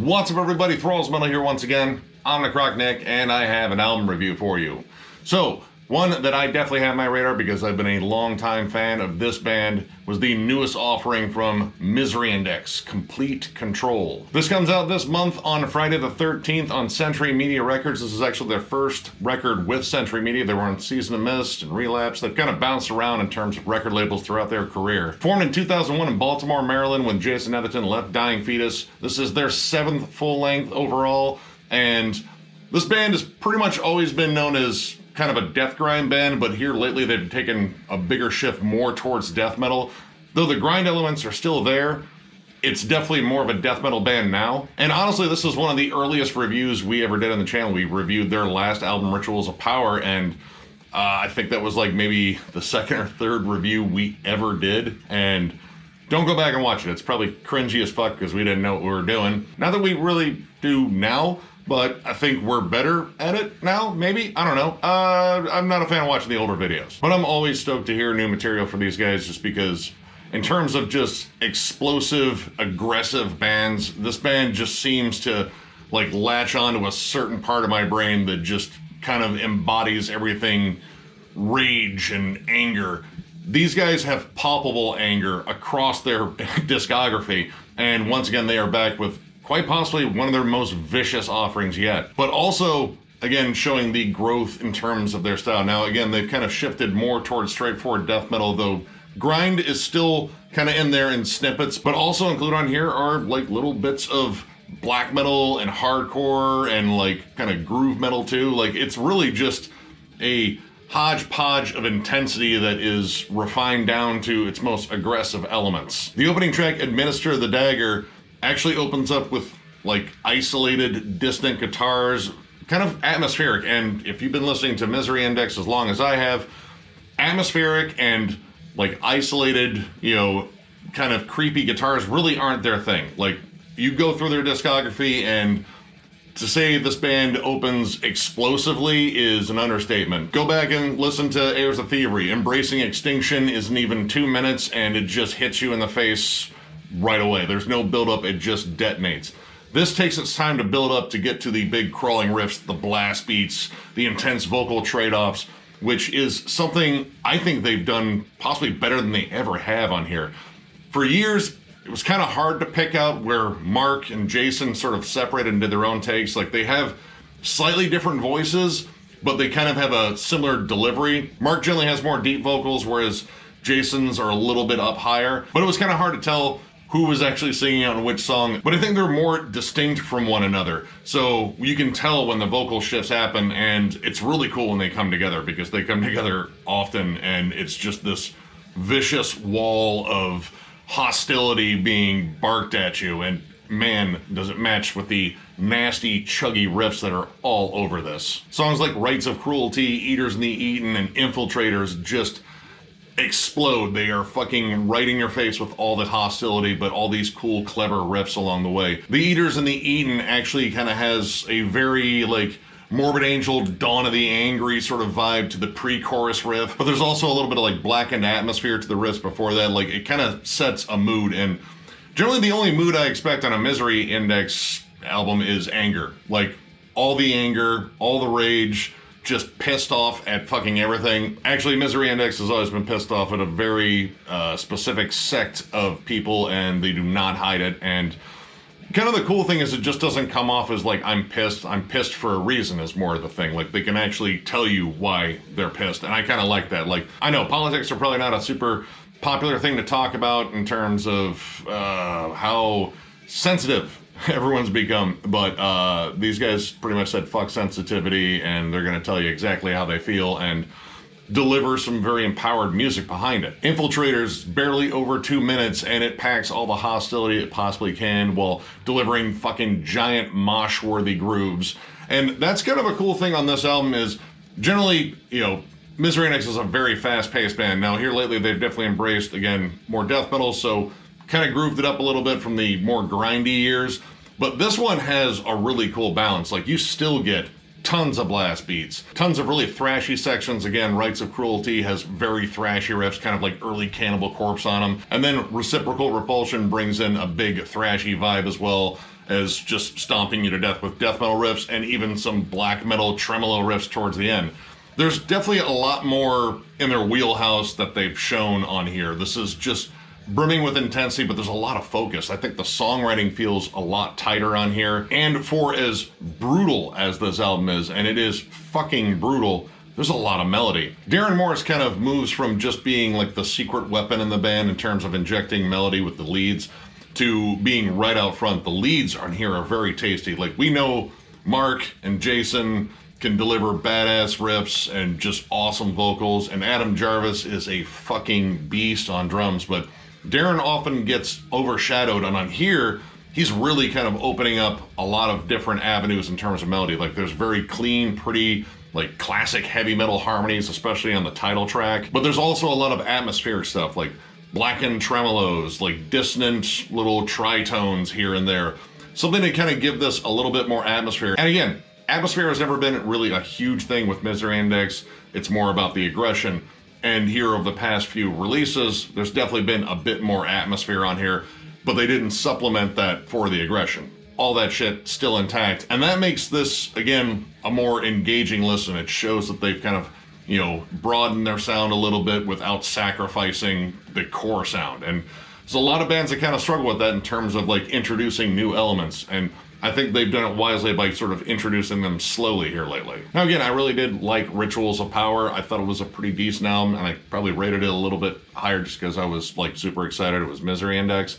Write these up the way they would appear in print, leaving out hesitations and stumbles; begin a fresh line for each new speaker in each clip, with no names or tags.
What's up, everybody? Thralls Metal here once again. I'm Necrotic Nick, and I have an album review for you. So, one that I definitely have on my radar because I've been a long-time fan of this band was the newest offering from Misery Index, Complete Control. This comes out this month on Friday the 13th on Century Media Records. This is actually their first record with Century Media. They were on Season of Mist and Relapse. They've kind of bounced around in terms of record labels throughout their career. Formed in 2001 in Baltimore, Maryland when Jason Netherton left Dying Fetus. This is their 7th full-length overall, and this band has pretty much always been known as kind of a death grind band, but here lately they've taken a bigger shift more towards death metal. Though the grind elements are still there, it's definitely more of a death metal band now. And honestly, this is one of the earliest reviews we ever did on the channel. We reviewed their last album, Rituals of Power, and I think that was like maybe the second or third review we ever did. And don't go back and watch it. It's probably cringy as fuck because we didn't know what we were doing. Not that we really do now, but I think we're better at it now, maybe? I don't know. I'm not a fan of watching the older videos. But I'm always stoked to hear new material from these guys just because in terms of just explosive, aggressive bands, this band just seems to like latch onto a certain part of my brain that just kind of embodies everything rage and anger. These guys have palpable anger across their discography, and once again they are back with quite possibly one of their most vicious offerings yet. But also, again, showing the growth in terms of their style. Now, again, they've kind of shifted more towards straightforward death metal, though grind is still kind of in there in snippets, but also included on here are like little bits of black metal and hardcore and like kind of groove metal too. Like, it's really just a hodgepodge of intensity that is refined down to its most aggressive elements. The opening track, Administer the Dagger, actually opens up with like isolated, distant guitars, kind of atmospheric. And if you've been listening to Misery Index as long as I have, atmospheric and like isolated, you know, kind of creepy guitars really aren't their thing. Like, you go through their discography and to say this band opens explosively is an understatement. Go back and listen to Heirs of Thievery. Embracing Extinction isn't even 2 minutes and it just hits you in the face right away. There's no build-up, it just detonates. This takes its time to build up to get to the big crawling riffs, the blast beats, the intense vocal trade-offs, which is something I think they've done possibly better than they ever have on here. For years, it was kind of hard to pick out where Mark and Jason sort of separated and did their own takes. Like, they have slightly different voices, but they kind of have a similar delivery. Mark generally has more deep vocals, whereas Jason's are a little bit up higher. But it was kind of hard to tell who was actually singing on which song, but I think they're more distinct from one another. So you can tell when the vocal shifts happen, and it's really cool when they come together because they come together often and it's just this vicious wall of hostility being barked at you, and man, does it match with the nasty, chuggy riffs that are all over this. Songs like Rites of Cruelty, Eaters in the Eaten, and Infiltrators just explode. They are fucking right in your face with all that hostility, but all these cool, clever riffs along the way. The Eaters in the Eaten actually kind of has a very, like, Morbid Angel, Dawn of the Angry sort of vibe to the pre-chorus riff, but there's also a little bit of like blackened atmosphere to the riffs before that. Like, it kind of sets a mood, and generally the only mood I expect on a Misery Index album is anger. Like, all the anger, all the rage, just pissed off at fucking everything. Actually, Misery Index has always been pissed off at a very specific sect of people, and they do not hide it. And kind of the cool thing is it just doesn't come off as like, I'm pissed for a reason is more of the thing. Like, they can actually tell you why they're pissed, and I kind of like that. Like, I know politics are probably not a super popular thing to talk about in terms of how sensitive everyone's become, but these guys pretty much said fuck sensitivity, and they're gonna tell you exactly how they feel and deliver some very empowered music behind it. Infiltrators, barely over 2 minutes, and it packs all the hostility it possibly can while delivering fucking giant mosh-worthy grooves. And that's kind of a cool thing on this album is, generally, you know, Misery Index is a very fast-paced band. Now, here lately, they've definitely embraced, again, more death metal, so kind of grooved it up a little bit from the more grindy years. But this one has a really cool balance. Like, you still get tons of blast beats, tons of really thrashy sections. Again, Rites of Cruelty has very thrashy riffs, kind of like early Cannibal Corpse on them. And then Reciprocal Repulsion brings in a big thrashy vibe as well as just stomping you to death with death metal riffs and even some black metal tremolo riffs towards the end. There's definitely a lot more in their wheelhouse that they've shown on here. This is just brimming with intensity, but there's a lot of focus. I think the songwriting feels a lot tighter on here. And for as brutal as this album is, and it is fucking brutal, there's a lot of melody. Darren Morris kind of moves from just being like the secret weapon in the band in terms of injecting melody with the leads to being right out front. The leads on here are very tasty. Like, we know Mark and Jason can deliver badass riffs and just awesome vocals, and Adam Jarvis is a fucking beast on drums, but Darren often gets overshadowed, and on here, he's really kind of opening up a lot of different avenues in terms of melody. Like, there's very clean, pretty, like classic heavy metal harmonies, especially on the title track, but there's also a lot of atmospheric stuff, like blackened tremolos, like dissonant little tritones here and there. Something to kind of give this a little bit more atmosphere. And again, atmosphere has never been really a huge thing with Misery Index. It's more about the aggression. And here over the past few releases, there's definitely been a bit more atmosphere on here, but they didn't supplement that for the aggression. All that shit still intact. And that makes this, again, a more engaging listen. It shows that they've kind of, you know, broadened their sound a little bit without sacrificing the core sound. And there's a lot of bands that kind of struggle with that in terms of like introducing new elements. And I think they've done it wisely by sort of introducing them slowly here lately. Now again, I really did like Rituals of Power. I thought it was a pretty decent album, and I probably rated it a little bit higher just because I was like super excited it was Misery Index.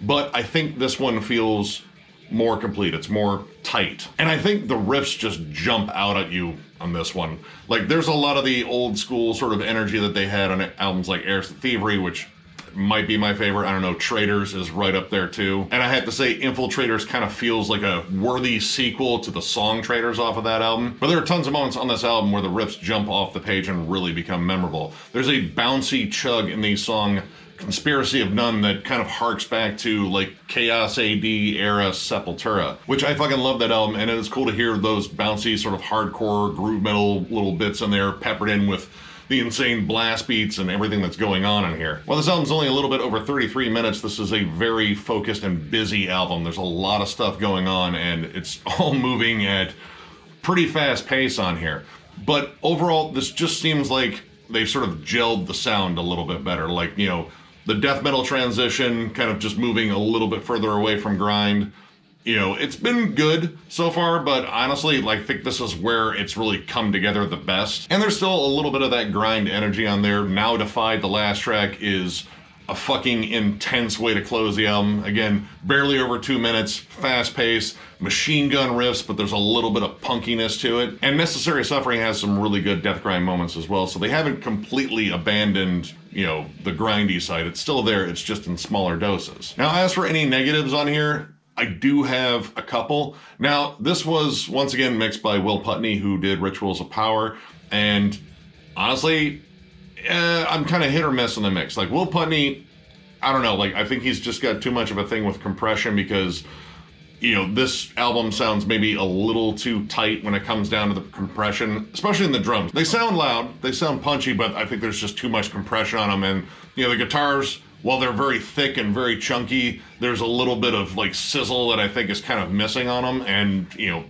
But I think this one feels more complete. It's more tight. And I think the riffs just jump out at you on this one. Like, there's a lot of the old school sort of energy that they had on albums like Heirs to Thievery, which might be my favorite. I don't know, Traitors is right up there too. And I have to say, Infiltrators kind of feels like a worthy sequel to the song Traitors off of that album. But there are tons of moments on this album where the riffs jump off the page and really become memorable. There's a bouncy chug in the song Conspiracy of None that kind of harks back to like Chaos AD era Sepultura, which I fucking love that album, and it's cool to hear those bouncy sort of hardcore groove metal little bits in there peppered in with the insane blast beats and everything that's going on in here. While this album's only a little bit over 33 minutes, this is a very focused and busy album. There's a lot of stuff going on, and it's all moving at pretty fast pace on here. But overall, this just seems like they've sort of gelled the sound a little bit better. Like, you know, the death metal transition kind of just moving a little bit further away from grind. You know, it's been good so far, but honestly, like, I think this is where it's really come together the best. And there's still a little bit of that grind energy on there. Now Defied, the last track, is a fucking intense way to close the album. Again, barely over 2 minutes, fast pace, machine gun riffs, but there's a little bit of punkiness to it. And Necessary Suffering has some really good death grind moments as well, so they haven't completely abandoned, you know, the grindy side. It's still there, it's just in smaller doses. Now, as for any negatives on here, I do have a couple. Now, this was, once again, mixed by Will Putney, who did Rituals of Power, and honestly, I'm kind of hit or miss on the mix. Like, Will Putney, I don't know, like, I think he's just got too much of a thing with compression because, you know, this album sounds maybe a little too tight when it comes down to the compression, especially in the drums. They sound loud, they sound punchy, but I think there's just too much compression on them. And, you know, the guitars, while they're very thick and very chunky, there's a little bit of, like, sizzle that I think is kind of missing on them. And, you know,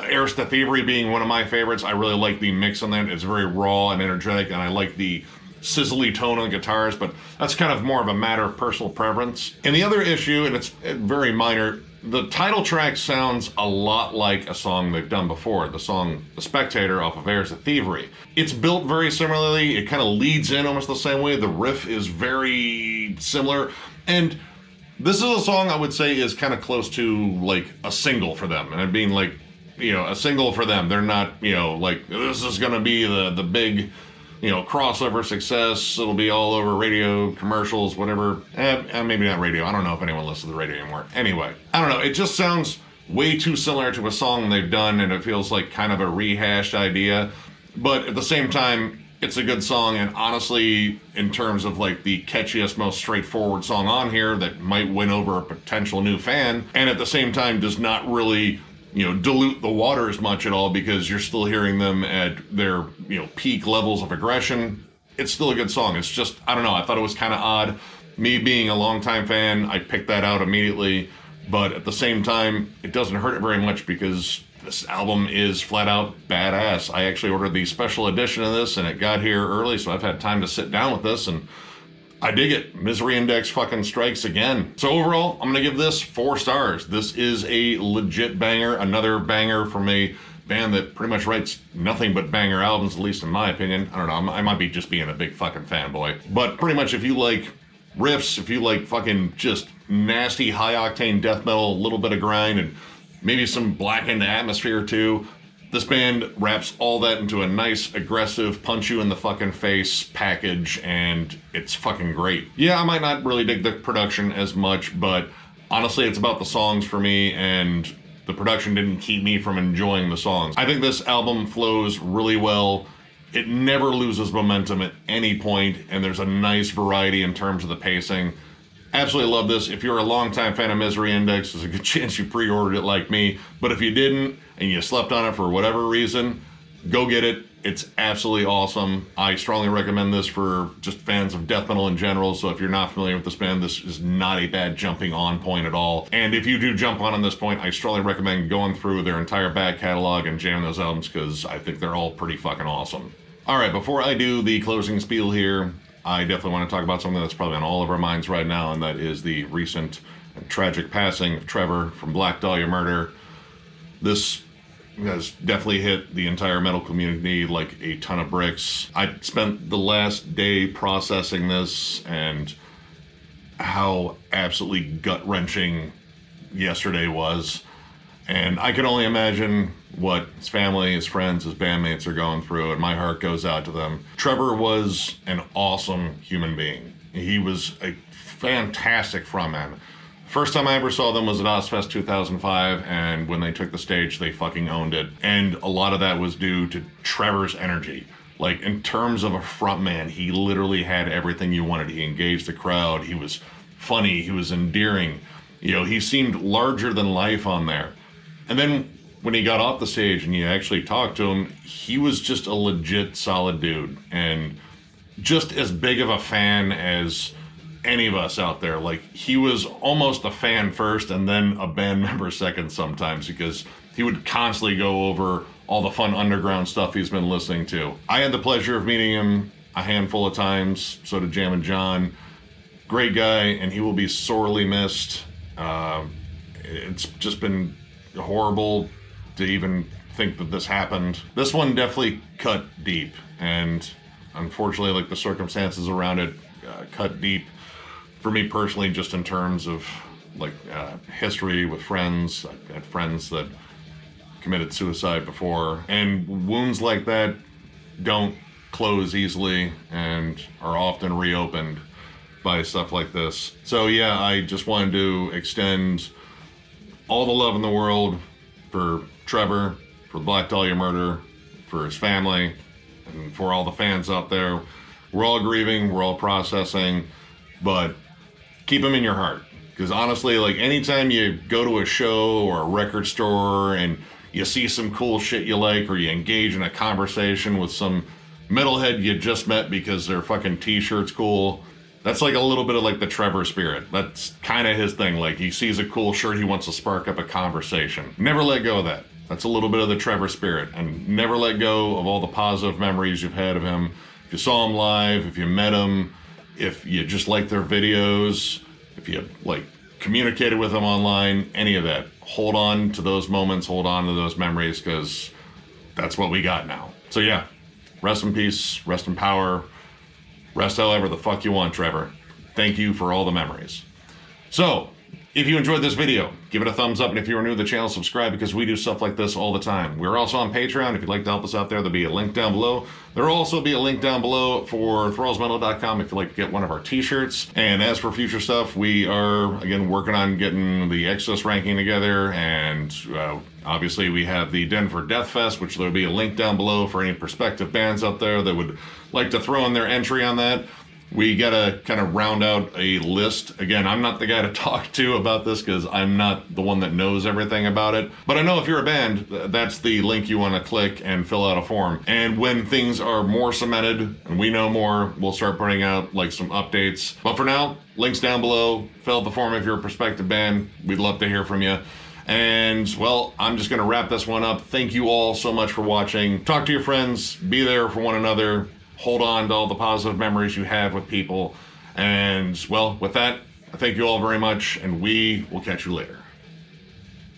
Heirs to Thievery being one of my favorites, I really like the mix on that. It's very raw and energetic, and I like the sizzly tone on the guitars, but that's kind of more of a matter of personal preference. And the other issue, and it's very minor, the title track sounds a lot like a song they've done before, the song The Spectator off of Heirs to Thievery. It's built very similarly, it kind of leads in almost the same way, the riff is very similar, and this is a song I would say is kind of close to like a single for them, and it being like, you know, a single for them. They're not, you know, like, this is gonna be the big, you know, crossover success, it'll be all over radio, commercials, whatever. Maybe not radio, I don't know if anyone listens to the radio anymore. Anyway, I don't know, it just sounds way too similar to a song they've done, and it feels like kind of a rehashed idea. But at the same time, it's a good song, and honestly, in terms of like the catchiest, most straightforward song on here that might win over a potential new fan, and at the same time does not really dilute the water as much at all, because you're still hearing them at their, peak levels of aggression. It's still a good song. It's just, I don't know, I thought it was kind of odd. Me being a longtime fan, I picked that out immediately, but at the same time, it doesn't hurt it very much because this album is flat out badass. I actually ordered the special edition of this and it got here early, so I've had time to sit down with this, and I dig it. Misery Index fucking strikes again. So overall, I'm gonna give this 4 stars. This is a legit banger, another banger from a band that pretty much writes nothing but banger albums, at least in my opinion. I don't know, I might be just being a big fucking fanboy. But pretty much if you like riffs, if you like fucking just nasty high octane death metal, a little bit of grind, and maybe some blackened atmosphere too, this band wraps all that into a nice, aggressive, punch you in the fucking face package, and it's fucking great. Yeah, I might not really dig the production as much, but honestly, it's about the songs for me, and the production didn't keep me from enjoying the songs. I think this album flows really well. It never loses momentum at any point, and there's a nice variety in terms of the pacing. Absolutely love this. If you're a longtime fan of Misery Index, there's a good chance you pre-ordered it like me. But if you didn't, and you slept on it for whatever reason, go get it. It's absolutely awesome. I strongly recommend this for just fans of death metal in general. So if you're not familiar with this band, this is not a bad jumping on point at all. And if you do jump on this point, I strongly recommend going through their entire back catalog and jamming those albums, because I think they're all pretty fucking awesome. All right, before I do the closing spiel here, I definitely want to talk about something that's probably on all of our minds right now, and that is the recent and tragic passing of Trevor from Black Dahlia Murder. This has definitely hit the entire metal community like a ton of bricks. I spent the last day processing this and how absolutely gut-wrenching yesterday was. And I can only imagine what his family, his friends, his bandmates are going through, and my heart goes out to them. Trevor was an awesome human being. He was a fantastic frontman. First time I ever saw them was at Ozfest 2005, and when they took the stage, they fucking owned it. And a lot of that was due to Trevor's energy. Like, in terms of a frontman, he literally had everything you wanted. He engaged the crowd, he was funny, he was endearing. He seemed larger than life on there. And then when he got off the stage and you actually talked to him, he was just a legit solid dude, and just as big of a fan as any of us out there. Like, he was almost a fan first and then a band member second sometimes, because he would constantly go over all the fun underground stuff he's been listening to. I had the pleasure of meeting him a handful of times, so did Jam and John. Great guy, and he will be sorely missed. It's just been horrible to even think that this happened. This one definitely cut deep, and unfortunately, like, the circumstances around it cut deep for me personally, just in terms of like history with friends. I had friends that committed suicide before, and wounds like that don't close easily and are often reopened by stuff like this. So yeah, I just wanted to extend all the love in the world for Trevor, for Black Dahlia Murder, for his family, and for all the fans out there. We're all grieving, we're all processing, but keep them in your heart. Because honestly, like, anytime you go to a show or a record store and you see some cool shit you like, or you engage in a conversation with some metalhead you just met because their fucking t-shirt's cool, that's like a little bit of like the Trevor spirit. That's kind of his thing. Like, he sees a cool shirt, he wants to spark up a conversation. Never let go of that. That's a little bit of the Trevor spirit. And never let go of all the positive memories you've had of him. If you saw him live, if you met him, if you just like their videos, if you like communicated with him online, any of that. Hold on to those moments, hold on to those memories, because that's what we got now. So yeah, rest in peace, rest in power, rest however the fuck you want, Trevor. Thank you for all the memories. So, if you enjoyed this video, give it a thumbs up, and if you are new to the channel, subscribe, because we do stuff like this all the time. We're also on Patreon. If you'd like to help us out there, there'll be a link down below. There will also be a link down below for thrallsmetal.com if you'd like to get one of our t-shirts. And as for future stuff, we are, again, working on getting the Exodus ranking together, and obviously we have the Denver Death Fest, which there'll be a link down below for any prospective bands out there that would like to throw in their entry on that. We gotta kind of round out a list. Again, I'm not the guy to talk to about this because I'm not the one that knows everything about it. But I know if you're a band, that's the link you want to click and fill out a form. And when things are more cemented and we know more, we'll start putting out like some updates. But for now, links down below. Fill out the form if you're a prospective band. We'd love to hear from you. And, well, I'm just going to wrap this one up. Thank you all so much for watching. Talk to your friends. Be there for one another. Hold on to all the positive memories you have with people. And, well, with that, I thank you all very much, and we will catch you later.